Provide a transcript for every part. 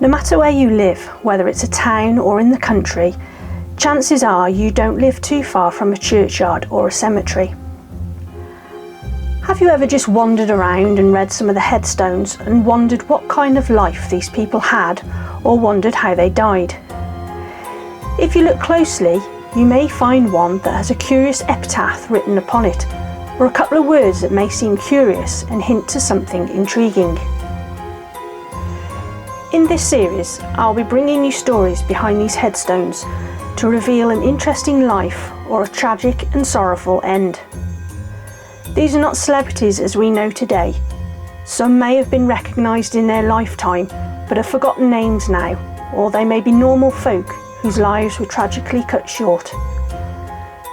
No matter where you live, whether it's a town or in the country, chances are you don't live too far from a churchyard or a cemetery. Have you ever just wandered around and read some of the headstones and wondered what kind of life these people had, or wondered how they died? If you look closely, you may find one that has a curious epitaph written upon it, or a couple of words that may seem curious and hint to something intriguing. In this series, I'll be bringing you stories behind these headstones to reveal an interesting life or a tragic and sorrowful end. These are not celebrities as we know today. Some may have been recognised in their lifetime but are forgotten names now, or they may be normal folk whose lives were tragically cut short.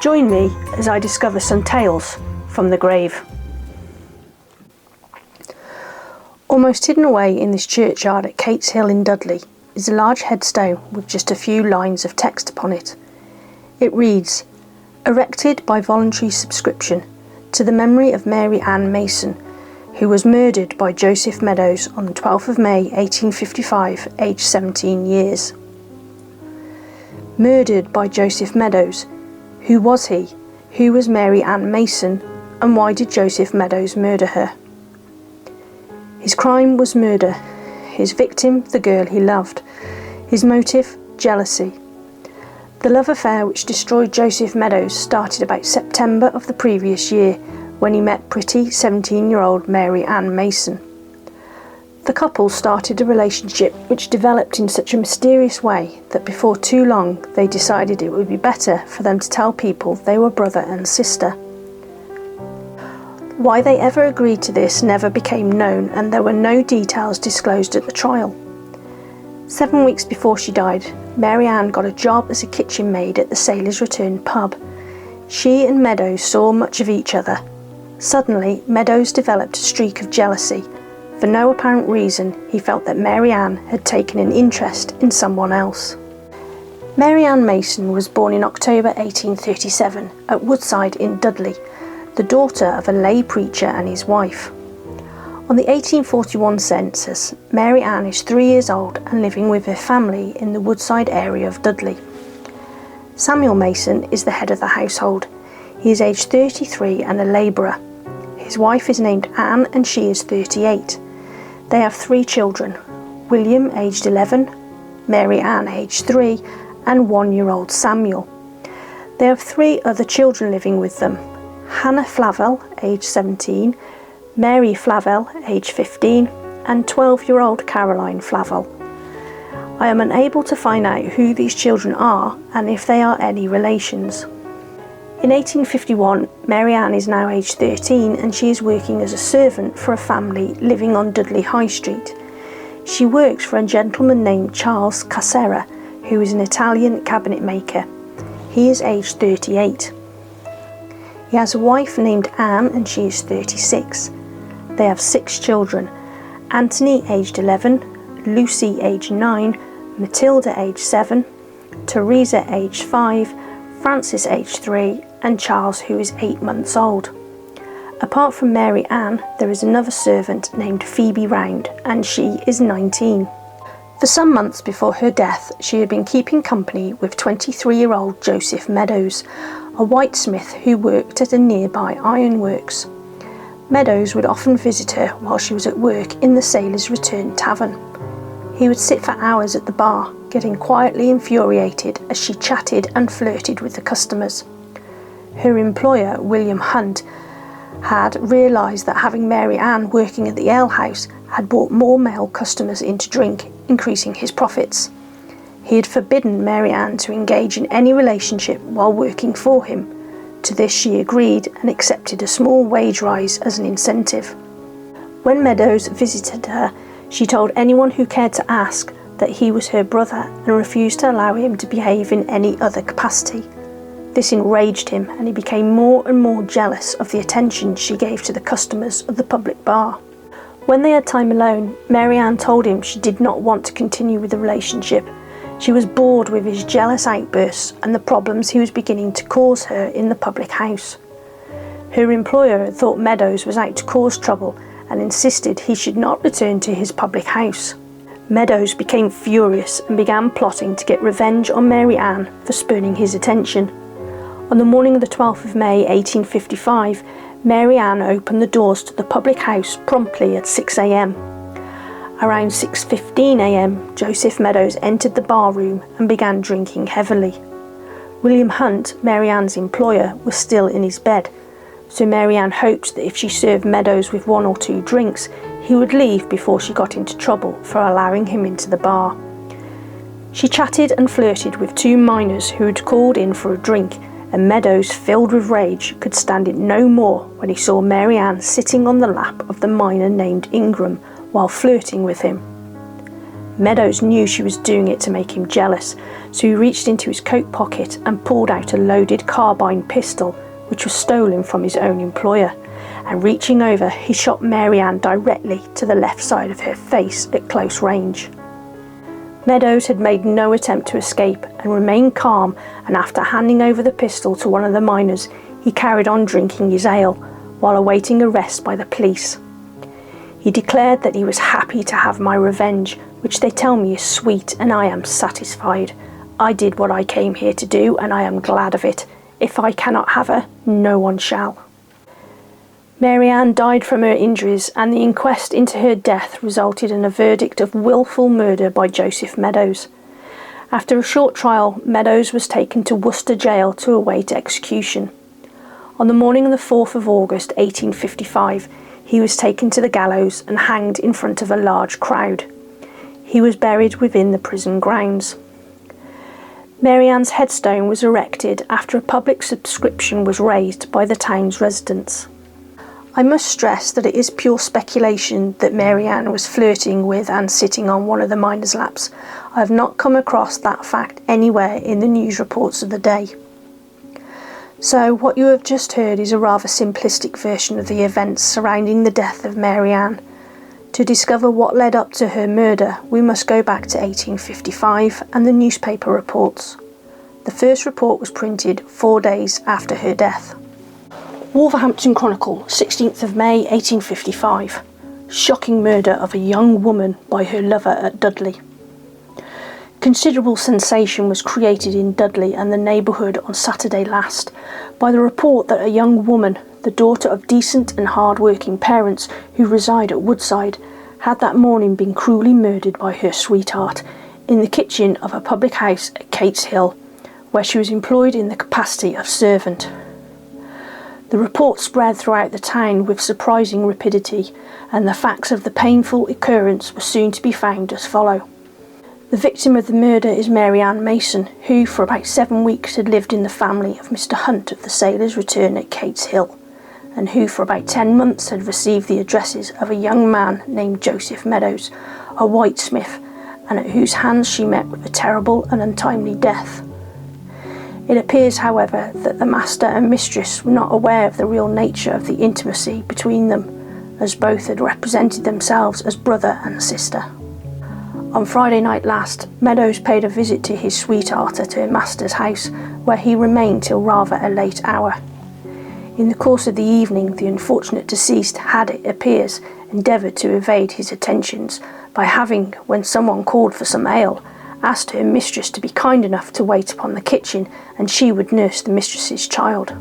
Join me as I discover some tales from the grave. Almost hidden away in this churchyard at Cates Hill in Dudley is a large headstone with just a few lines of text upon it. It reads, "Erected by voluntary subscription to the memory of Mary Ann Mason, who was murdered by Joseph Meadows on the 12th of May 1855, aged 17 years. Murdered by Joseph Meadows. Who was he? Who was Mary Ann Mason? And why did Joseph Meadows murder her? His crime was murder. His victim, the girl he loved. His motive, jealousy. The love affair which destroyed Joseph Meadows started about September of the previous year, when he met pretty 17-year-old Mary Ann Mason. The couple started a relationship which developed in such a mysterious way that before too long they decided it would be better for them to tell people they were brother and sister. Why they ever agreed to this never became known, and there were no details disclosed at the trial. 7 weeks before she died, Mary Ann got a job as a kitchen maid at the Sailors' Return pub. She and Meadows saw much of each other. Suddenly, Meadows developed a streak of jealousy. For no apparent reason, he felt that Mary Ann had taken an interest in someone else. Mary Ann Mason was born in October 1837 at Woodside in Dudley, the daughter of a lay preacher and his wife. On the 1841 census, Mary Ann is 3 years old and living with her family in the Woodside area of Dudley. Samuel Mason is the head of the household. He is aged 33 and a labourer. His wife is named Anne and she is 38. They have 3 children, William aged 11, Mary Ann aged 3 and 1-year-old Samuel. They have 3 other children living with them, Hannah Flavel aged 17, Mary Flavel aged 15 and 12-year-old Caroline Flavel. I am unable to find out who these children are and if they are any relations. In 1851, Mary Ann is now aged 13 and she is working as a servant for a family living on Dudley High Street. She works for a gentleman named Charles Casera, who is an Italian cabinet maker. He is aged 38. He has a wife named Anne and she is 36. They have 6 children, Anthony aged 11, Lucy aged 9, Matilda aged 7, Teresa aged 5, Francis aged 3 and Charles, who is 8 months old. Apart from Mary Ann, there is another servant named Phoebe Round and she is 19. For some months before her death, she had been keeping company with 23-year-old Joseph Meadows, a whitesmith who worked at a nearby ironworks. Meadows would often visit her while she was at work in the Sailors' Return tavern. He would sit for hours at the bar, getting quietly infuriated as she chatted and flirted with the customers. Her employer, William Hunt, had realised that having Mary Ann working at the alehouse had brought more male customers in to drink, increasing his profits. He had forbidden Mary Ann to engage in any relationship while working for him. To this she agreed and accepted a small wage rise as an incentive. When Meadows visited her, she told anyone who cared to ask that he was her brother and refused to allow him to behave in any other capacity. This enraged him and he became more and more jealous of the attention she gave to the customers of the public bar. When they had time alone, Mary Ann told him she did not want to continue with the relationship. She was bored with his jealous outbursts and the problems he was beginning to cause her in the public house. Her employer thought Meadows was out to cause trouble and insisted he should not return to his public house. Meadows became furious and began plotting to get revenge on Mary Ann for spurning his attention. On the morning of the 12th of May 1855, Mary Ann opened the doors to the public house promptly at 6 a.m. Around 6:15 a.m, Joseph Meadows entered the bar room and began drinking heavily. William Hunt, Mary Ann's employer, was still in his bed, so Mary Ann hoped that if she served Meadows with 1 or 2 drinks, he would leave before she got into trouble for allowing him into the bar. She chatted and flirted with 2 miners who had called in for a drink, and Meadows, filled with rage, could stand it no more when he saw Mary Ann sitting on the lap of the miner named Ingram while flirting with him. Meadows knew she was doing it to make him jealous, so he reached into his coat pocket and pulled out a loaded carbine pistol, which was stolen from his own employer, and reaching over, he shot Mary Ann directly to the left side of her face at close range. Meadows had made no attempt to escape and remained calm, and after handing over the pistol to one of the miners, he carried on drinking his ale while awaiting arrest by the police. He declared that he was happy to have my revenge, which they tell me is sweet, and I am satisfied. I did what I came here to do, and I am glad of it. If I cannot have her, no one shall. Mary Ann died from her injuries, and the inquest into her death resulted in a verdict of wilful murder by Joseph Meadows. After a short trial, Meadows was taken to Worcester Jail to await execution. On the morning of the 4th of August 1855, he was taken to the gallows and hanged in front of a large crowd. He was buried within the prison grounds. Mary Ann's headstone was erected after a public subscription was raised by the town's residents. I must stress that it is pure speculation that Mary Ann was flirting with and sitting on one of the miners' laps. I have not come across that fact anywhere in the news reports of the day. So what you have just heard is a rather simplistic version of the events surrounding the death of Mary Ann. To discover what led up to her murder, we must go back to 1855 and the newspaper reports. The first report was printed 4 days after her death. Wolverhampton Chronicle, 16th of May 1855. Shocking murder of a young woman by her lover at Dudley. Considerable sensation was created in Dudley and the neighbourhood on Saturday last by the report that a young woman, the daughter of decent and hard-working parents who reside at Woodside, had that morning been cruelly murdered by her sweetheart in the kitchen of a public house at Cates Hill, where she was employed in the capacity of servant. The report spread throughout the town with surprising rapidity, and the facts of the painful occurrence were soon to be found as follow. The victim of the murder is Mary Ann Mason, who for about 7 weeks had lived in the family of Mr. Hunt of the Sailor's Return at Cates Hill, and who for about 10 months had received the addresses of a young man named Joseph Meadows, a whitesmith, and at whose hands she met with a terrible and untimely death. It appears, however, that the master and mistress were not aware of the real nature of the intimacy between them, as both had represented themselves as brother and sister. On Friday night last, Meadows paid a visit to his sweetheart at her master's house, where he remained till rather a late hour. In the course of the evening, the unfortunate deceased had, it appears, endeavoured to evade his attentions by having, when someone called for some ale, asked her mistress to be kind enough to wait upon the kitchen, and she would nurse the mistress's child.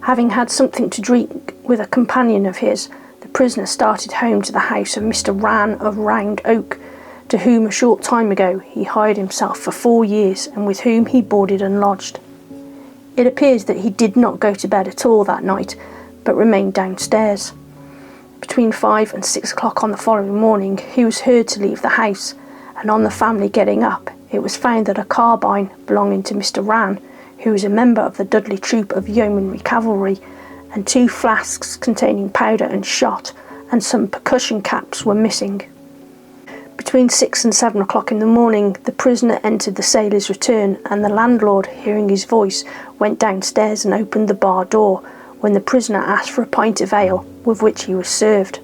Having had something to drink with a companion of his, the prisoner started home to the house of Mr. Rann of Round Oak, to whom a short time ago he hired himself for 4 years, and with whom he boarded and lodged. It appears that he did not go to bed at all that night, but remained downstairs. Between 5 and 6 o'clock on the following morning, he was heard to leave the house, and on the family getting up, it was found that a carbine belonging to Mr. Rann, who was a member of the Dudley Troop of Yeomanry Cavalry, and 2 flasks containing powder and shot, and some percussion caps were missing. Between 6 and 7 o'clock in the morning, the prisoner entered the Sailor's Return, and the landlord, hearing his voice, went downstairs and opened the bar door, when the prisoner asked for a pint of ale, with which he was served.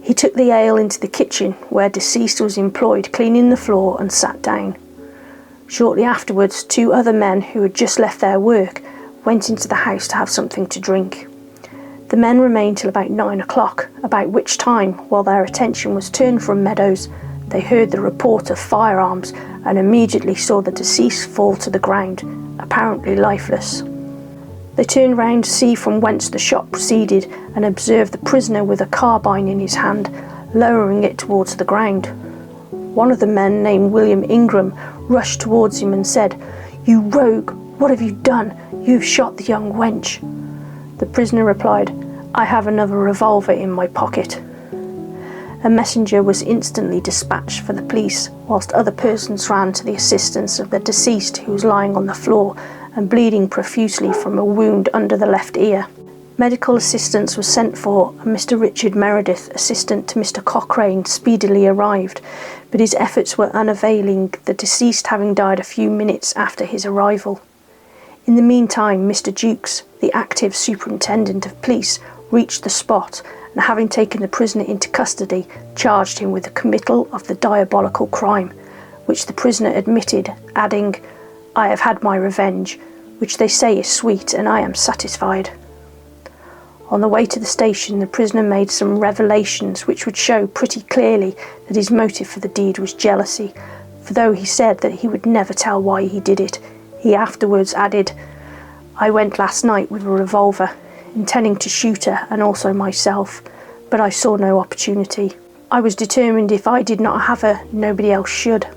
He took the ale into the kitchen, where deceased was employed cleaning the floor, and sat down. Shortly afterwards, 2 other men who had just left their work went into the house to have something to drink. The men remained till about 9 o'clock, about which time, while their attention was turned from Meadows, they heard the report of firearms and immediately saw the deceased fall to the ground, apparently lifeless. They turned round to see from whence the shot proceeded and observed the prisoner with a carbine in his hand, lowering it towards the ground. One of the men, named William Ingram, rushed towards him and said, "You rogue, what have you done? You've shot the young wench." The prisoner replied, "I have another revolver in my pocket." A messenger was instantly dispatched for the police, whilst other persons ran to the assistance of the deceased, who was lying on the floor and bleeding profusely from a wound under the left ear. Medical assistance was sent for, and Mr. Richard Meredith, assistant to Mr. Cochrane, speedily arrived, but his efforts were unavailing, the deceased having died a few minutes after his arrival. In the meantime, Mr. Jukes, the active superintendent of police, reached the spot, and having taken the prisoner into custody, charged him with the committal of the diabolical crime, which the prisoner admitted, adding, "I have had my revenge, which they say is sweet, and I am satisfied." On the way to the station, the prisoner made some revelations which would show pretty clearly that his motive for the deed was jealousy, for though he said that he would never tell why he did it, he afterwards added, "I went last night with a revolver, intending to shoot her and also myself, but I saw no opportunity. I was determined if I did not have her, nobody else should."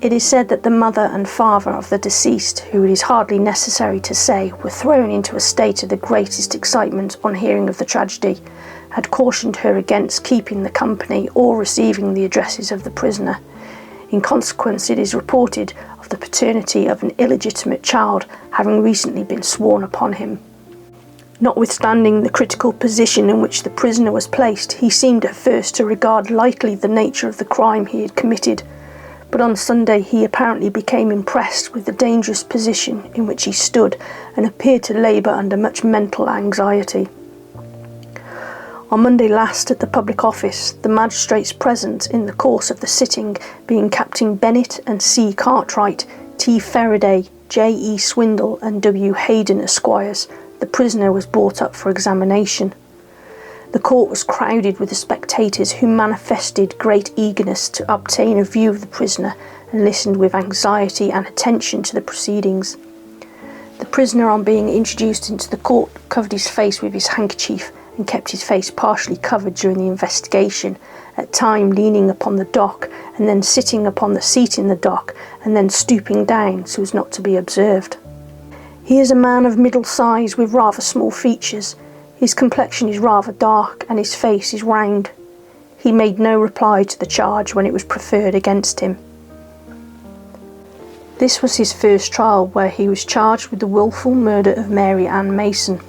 It is said that the mother and father of the deceased, who it is hardly necessary to say, were thrown into a state of the greatest excitement on hearing of the tragedy, had cautioned her against keeping the company or receiving the addresses of the prisoner. In consequence, it is reported of the paternity of an illegitimate child having recently been sworn upon him. Notwithstanding the critical position in which the prisoner was placed, he seemed at first to regard lightly the nature of the crime he had committed, but on Sunday he apparently became impressed with the dangerous position in which he stood and appeared to labour under much mental anxiety. On Monday last, at the public office, the magistrates present in the course of the sitting being Captain Bennett and C. Cartwright, T. Faraday, J. E. Swindle and W. Hayden Esquires, the prisoner was brought up for examination. The court was crowded with the spectators, who manifested great eagerness to obtain a view of the prisoner and listened with anxiety and attention to the proceedings. The prisoner, on being introduced into the court, covered his face with his handkerchief and kept his face partially covered during the investigation, at times leaning upon the dock and then sitting upon the seat in the dock and then stooping down so as not to be observed. He is a man of middle size with rather small features. His complexion is rather dark and his face is round. He made no reply to the charge when it was preferred against him. This was his first trial, where he was charged with the wilful murder of Mary Ann Mason.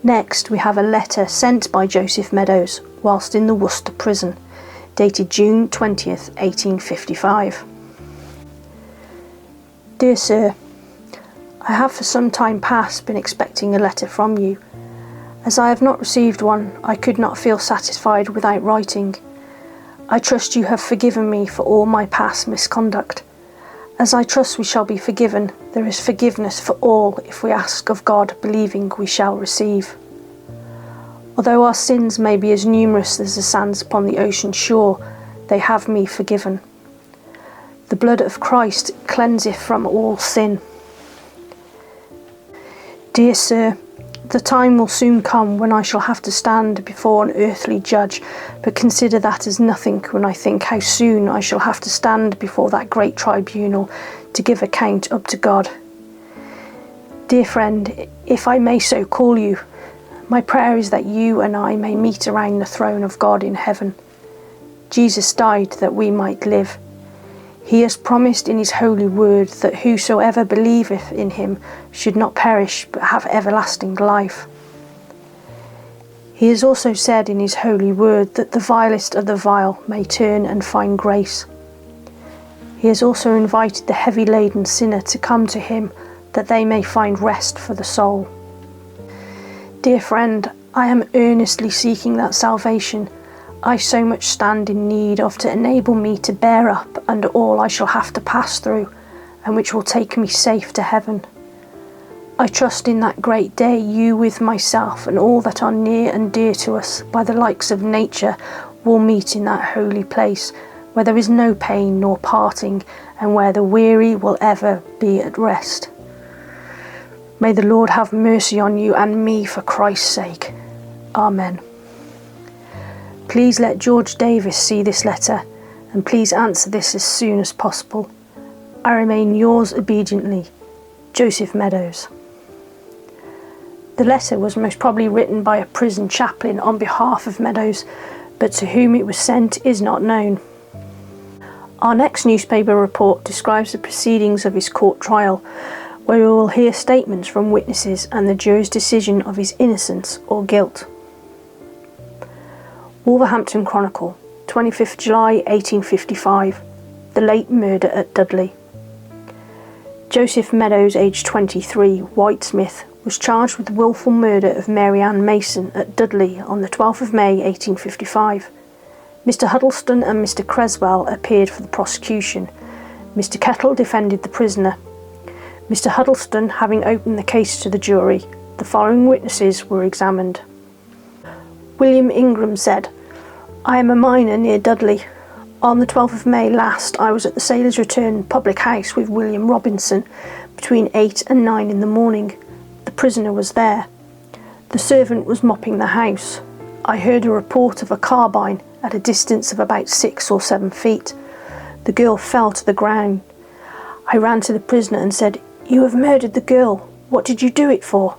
Next, we have a letter sent by Joseph Meadows whilst in the Worcester prison, dated June 20th, 1855. Dear Sir, I have for some time past been expecting a letter from you. As I have not received one, I could not feel satisfied without writing. I trust you have forgiven me for all my past misconduct. As I trust we shall be forgiven, there is forgiveness for all if we ask of God, believing we shall receive. Although our sins may be as numerous as the sands upon the ocean shore, they have me forgiven. The blood of Christ cleanseth from all sin. Dear Sir, the time will soon come when I shall have to stand before an earthly judge, but consider that as nothing when I think how soon I shall have to stand before that great tribunal to give account up to God. Dear friend, if I may so call you, my prayer is that you and I may meet around the throne of God in heaven. Jesus died that we might live. He has promised in his holy word that whosoever believeth in him should not perish but have everlasting life. He has also said in his holy word that the vilest of the vile may turn and find grace. He has also invited the heavy laden sinner to come to him that they may find rest for the soul. Dear friend, I am earnestly seeking that salvation I so much stand in need of, to enable me to bear up under all I shall have to pass through, and which will take me safe to heaven. I trust in that great day you with myself and all that are near and dear to us by the likes of nature will meet in that holy place, where there is no pain nor parting, and where the weary will ever be at rest. May the Lord have mercy on you and me for Christ's sake. Amen. Please let George Davis see this letter, and please answer this as soon as possible. I remain yours obediently, Joseph Meadows. The letter was most probably written by a prison chaplain on behalf of Meadows, but to whom it was sent is not known. Our next newspaper report describes the proceedings of his court trial, where we will hear statements from witnesses and the jury's decision of his innocence or guilt. Wolverhampton Chronicle, 25th July 1855. The late murder at Dudley. Joseph Meadows, aged 23, whitesmith, was charged with the wilful murder of Mary Ann Mason at Dudley on the 12th of May 1855. Mr. Huddleston and Mr. Creswell appeared for the prosecution. Mr. Kettle defended the prisoner. Mr. Huddleston having opened the case to the jury, the following witnesses were examined. William Ingram said, "I am a miner near Dudley. On the 12th of May last, I was at the Sailor's Return public house with William Robinson between 8 and 9 in the morning. The prisoner was there. The servant was mopping the house. I heard a report of a carbine at a distance of about 6 or 7 feet. The girl fell to the ground. I ran to the prisoner and said, 'You have murdered the girl. What did you do it for?'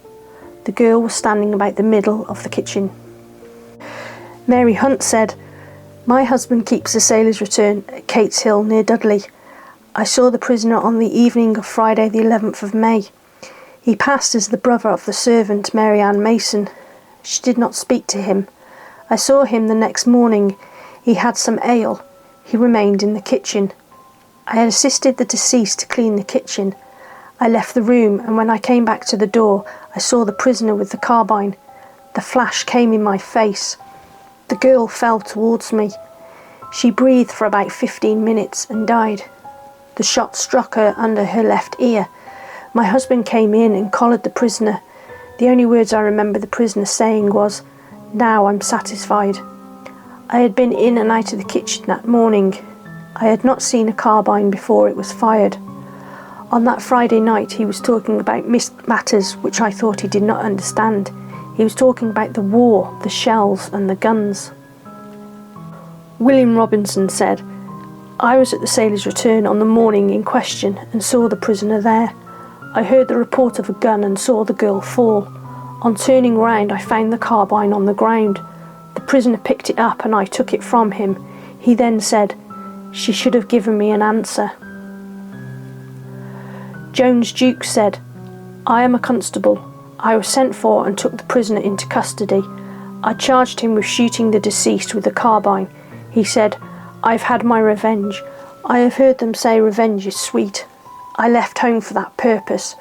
The girl was standing about the middle of the kitchen." Mary Hunt said, "My husband keeps the Sailor's Return at Cates Hill near Dudley. I saw the prisoner on the evening of Friday the 11th of May. He passed as the brother of the servant Mary Ann Mason. She did not speak to him. I saw him the next morning. He had some ale. He remained in the kitchen. I had assisted the deceased to clean the kitchen. I left the room, and when I came back to the door, I saw the prisoner with the carbine. The flash came in my face. The girl fell towards me. She breathed for about 15 minutes and died. The shot struck her under her left ear. My husband came in and collared the prisoner. The only words I remember the prisoner saying was, 'Now I'm satisfied.' I had been in and out of the kitchen that morning. I had not seen a carbine before it was fired. On that Friday night he was talking about matters which I thought he did not understand. He was talking about the war, the shells and the guns." William Robinson said, "I was at the Sailor's Return on the morning in question and saw the prisoner there. I heard the report of a gun and saw the girl fall. On turning round I found the carbine on the ground. The prisoner picked it up and I took it from him. He then said, 'She should have given me an answer.'" Jones Duke said, "I am a constable. I was sent for and took the prisoner into custody. I charged him with shooting the deceased with a carbine. He said, 'I've had my revenge. I have heard them say revenge is sweet. I left home for that purpose.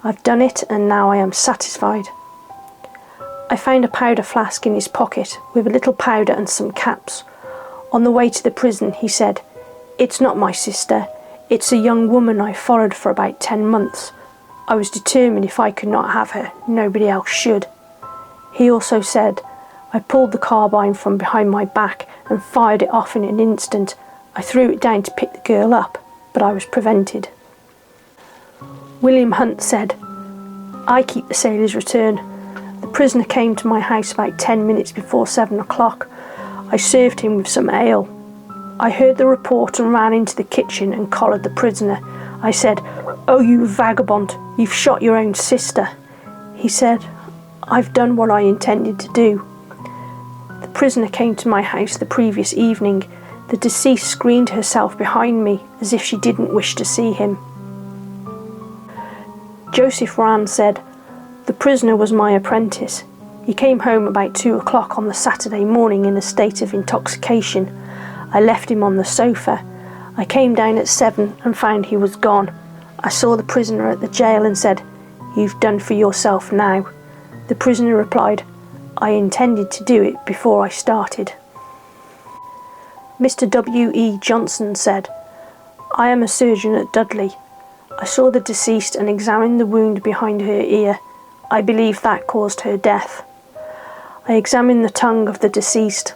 I've done it and now I am satisfied.' I found a powder flask in his pocket with a little powder and some caps. On the way to the prison he said, 'It's not my sister. It's a young woman I followed for about 10 months. I was determined if I could not have her, nobody else should.' He also said, 'I pulled the carbine from behind my back and fired it off in an instant. I threw it down to pick the girl up, but I was prevented.' William Hunt said, 'I keep the Sailor's Return. The prisoner came to my house about 10 minutes before 7 o'clock. I served him with some ale. I heard the report and ran into the kitchen and collared the prisoner. I said, 'Oh, you vagabond, you've shot your own sister.' He said, 'I've done what I intended to do.' The prisoner came to my house the previous evening. The deceased screened herself behind me as if she didn't wish to see him." Joseph Rand said, "The prisoner was my apprentice. He came home about 2 o'clock on the Saturday morning in a state of intoxication. I left him on the sofa. I came down at 7 and found he was gone. I saw the prisoner at the jail and said, 'You've done for yourself now.' The prisoner replied, 'I intended to do it before I started.'" Mr. W.E. Johnson said, "I am a surgeon at Dudley. I saw the deceased and examined the wound behind her ear. I believe that caused her death. I examined the tongue of the deceased.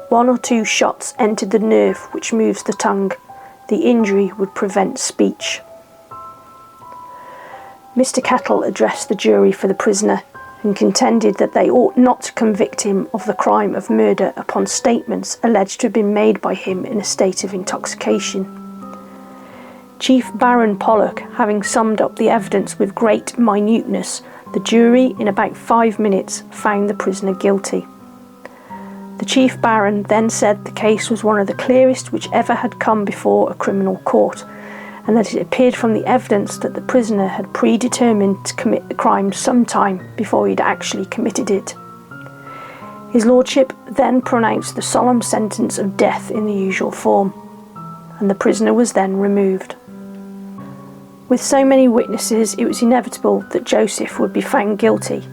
1 or 2 shots entered the nerve which moves the tongue. The injury would prevent speech. Mr. Kettle addressed the jury for the prisoner and contended that they ought not to convict him of the crime of murder upon statements alleged to have been made by him in a state of intoxication. Chief Baron Pollock having summed up the evidence with great minuteness, the jury in about 5 minutes found the prisoner guilty. The Chief Baron then said the case was one of the clearest which ever had come before a criminal court, and that it appeared from the evidence that the prisoner had predetermined to commit the crime some time before he'd actually committed it. His lordship then pronounced the solemn sentence of death in the usual form, and the prisoner was then removed. With so many witnesses, it was inevitable that Joseph would be found guilty.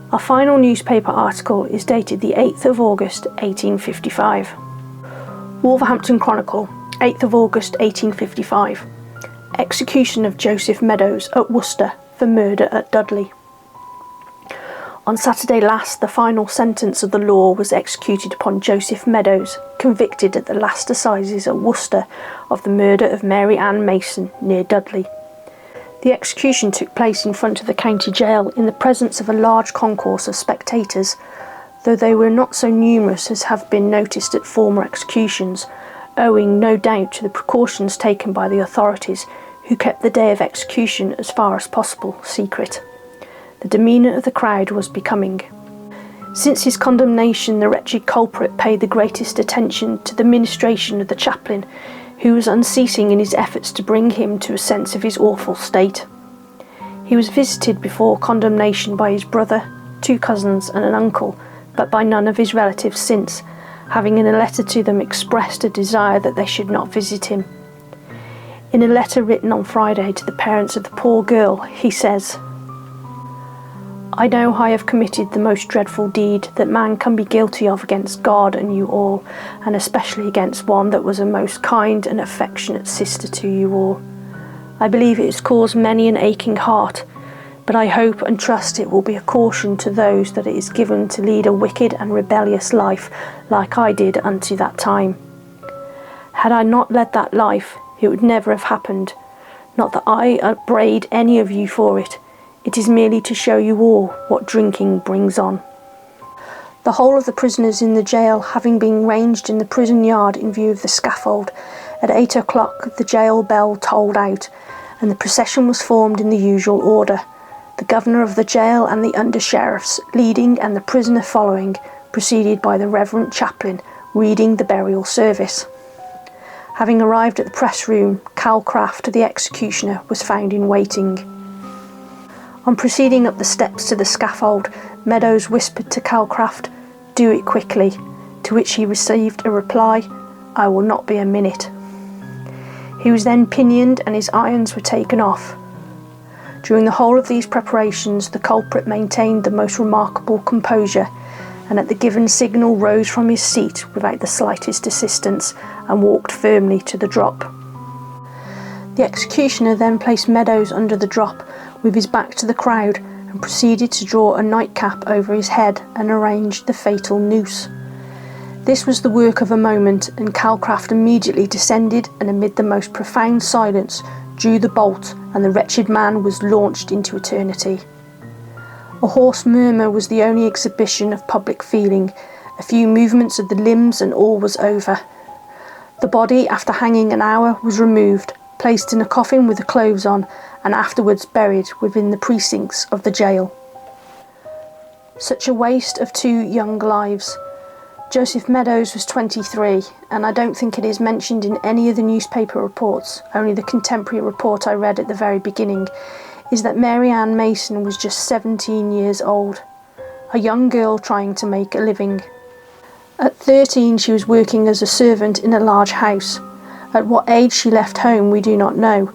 Our final newspaper article is dated the 8th of August 1855. Wolverhampton Chronicle, 8th of August 1855. Execution of Joseph Meadows at Worcester for murder at Dudley. On Saturday last, the final sentence of the law was executed upon Joseph Meadows, convicted at the last assizes at Worcester of the murder of Mary Ann Mason near Dudley. The execution took place in front of the county jail in the presence of a large concourse of spectators, though they were not so numerous as have been noticed at former executions, owing no doubt to the precautions taken by the authorities, who kept the day of execution as far as possible secret. The demeanour of the crowd was becoming. Since his condemnation, the wretched culprit paid the greatest attention to the ministration of the chaplain, who was unceasing in his efforts to bring him to a sense of his awful state. He was visited before condemnation by his brother, 2 cousins and an uncle, but by none of his relatives since, having in a letter to them expressed a desire that they should not visit him. In a letter written on Friday to the parents of the poor girl, he says, "I know I have committed the most dreadful deed that man can be guilty of against God and you all, and especially against one that was a most kind and affectionate sister to you all. I believe it has caused many an aching heart, but I hope and trust it will be a caution to those that it is given to lead a wicked and rebellious life like I did unto that time. Had I not led that life, it would never have happened. Not that I upbraid any of you for it. It is merely to show you all what drinking brings on." The whole of the prisoners in the jail having been ranged in the prison yard in view of the scaffold, at 8 o'clock the jail bell tolled out, and the procession was formed in the usual order, the governor of the jail and the under-sheriffs leading and the prisoner following, preceded by the reverend chaplain reading the burial service. Having arrived at the press room, Calcraft, the executioner, was found in waiting. On proceeding up the steps to the scaffold, Meadows whispered to Calcraft, "Do it quickly," to which he received a reply, "I will not be a minute." He was then pinioned and his irons were taken off. During the whole of these preparations, the culprit maintained the most remarkable composure, and at the given signal rose from his seat without the slightest assistance and walked firmly to the drop. The executioner then placed Meadows under the drop with his back to the crowd and proceeded to draw a nightcap over his head and arrange the fatal noose. This was the work of a moment, and Calcraft immediately descended and amid the most profound silence drew the bolt, and the wretched man was launched into eternity. A hoarse murmur was the only exhibition of public feeling, a few movements of the limbs and all was over. The body, after hanging an hour, was removed, placed in a coffin with the clothes on, and afterwards buried within the precincts of the jail. Such a waste of 2 young lives. Joseph Meadows was 23, and I don't think it is mentioned in any of the newspaper reports, only the contemporary report I read at the very beginning, is that Mary Ann Mason was just 17 years old, a young girl trying to make a living. At 13 she was working as a servant in a large house. At what age she left home we do not know.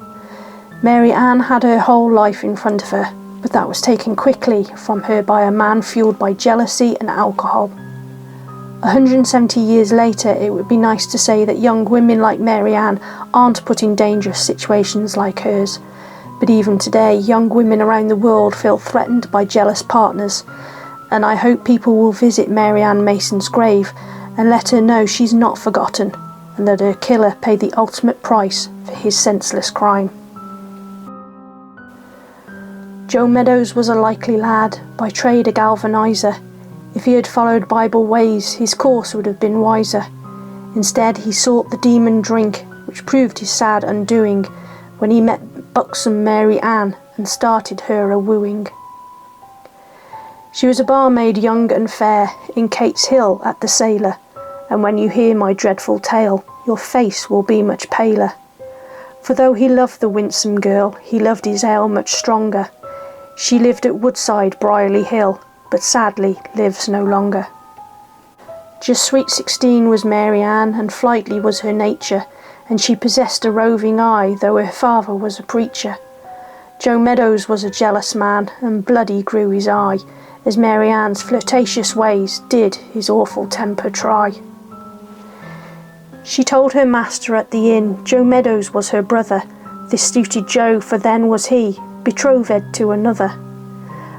Mary Ann had her whole life in front of her, but that was taken quickly from her by a man fueled by jealousy and alcohol. 170 years later, it would be nice to say that young women like Mary Ann aren't put in dangerous situations like hers. But even today, young women around the world feel threatened by jealous partners, and I hope people will visit Mary Ann Mason's grave and let her know she's not forgotten, and that her killer paid the ultimate price for his senseless crime. Joe Meadows was a likely lad, by trade a galvanizer. If he had followed Bible ways, his course would have been wiser. Instead, he sought the demon drink, which proved his sad undoing, when he met buxom Mary Ann and started her a-wooing. She was a barmaid young and fair, in Kate's Hill at the Sailor, and when you hear my dreadful tale, your face will be much paler. For though he loved the winsome girl, he loved his ale much stronger. She lived at Woodside, Brierley Hill, but sadly lives no longer. Just sweet 16 was Mary Ann, and flightly was her nature, and she possessed a roving eye, though her father was a preacher. Joe Meadows was a jealous man, and bloody grew his eye, as Mary Ann's flirtatious ways did his awful temper try. She told her master at the inn Joe Meadows was her brother. This suited Joe, for then was he betrothed to another.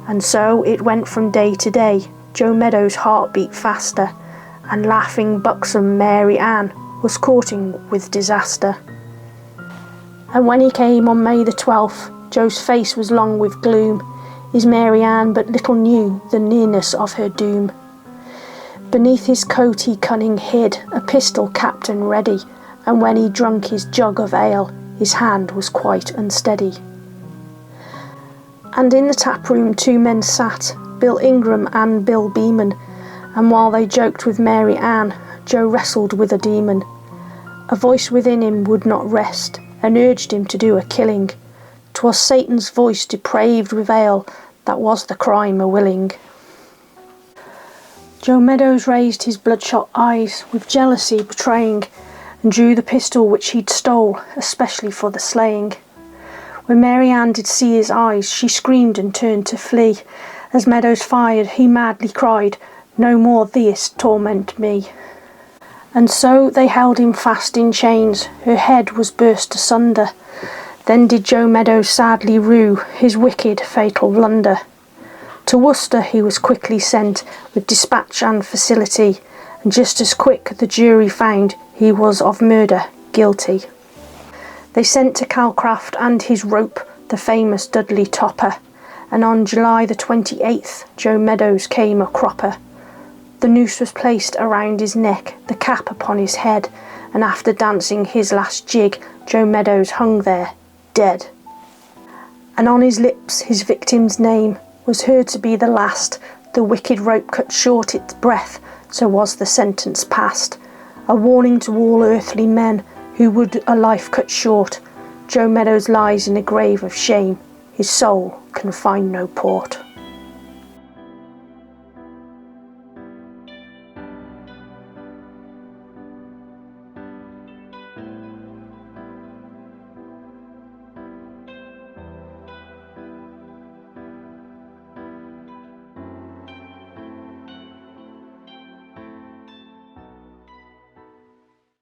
And so it went from day to day. Joe Meadows' heart beat faster, and laughing buxom Mary Ann was courting with disaster. And when he came on May the 12th, Joe's face was long with gloom. His Mary Ann but little knew the nearness of her doom. Beneath his coat he cunning hid a pistol capped and ready, and when he drunk his jug of ale, his hand was quite unsteady. And in the tap room 2 men sat, Bill Ingram and Bill Beeman, and while they joked with Mary Ann, Joe wrestled with a demon. A voice within him would not rest, and urged him to do a killing. 'Twas Satan's voice depraved with ale, that was the crime a-willing. Joe Meadows raised his bloodshot eyes, with jealousy betraying, and drew the pistol which he'd stole, especially for the slaying. When Mary Ann did see his eyes, she screamed and turned to flee. As Meadows fired, he madly cried, "No more thee'st torment me." And so they held him fast in chains, her head was burst asunder. Then did Joe Meadows sadly rue his wicked fatal blunder. To Worcester he was quickly sent, with dispatch and facility, and just as quick the jury found he was of murder guilty. They sent to Calcraft and his rope the famous Dudley Topper, and on July the 28th Joe Meadows came a cropper. The noose was placed around his neck, the cap upon his head, and after dancing his last jig, Joe Meadows hung there, dead. And on his lips his victim's name was heard to be the last. The wicked rope cut short its breath, so was the sentence passed. A warning to all earthly men who would a life cut short. Joe Meadows lies in a grave of shame, his soul can find no port.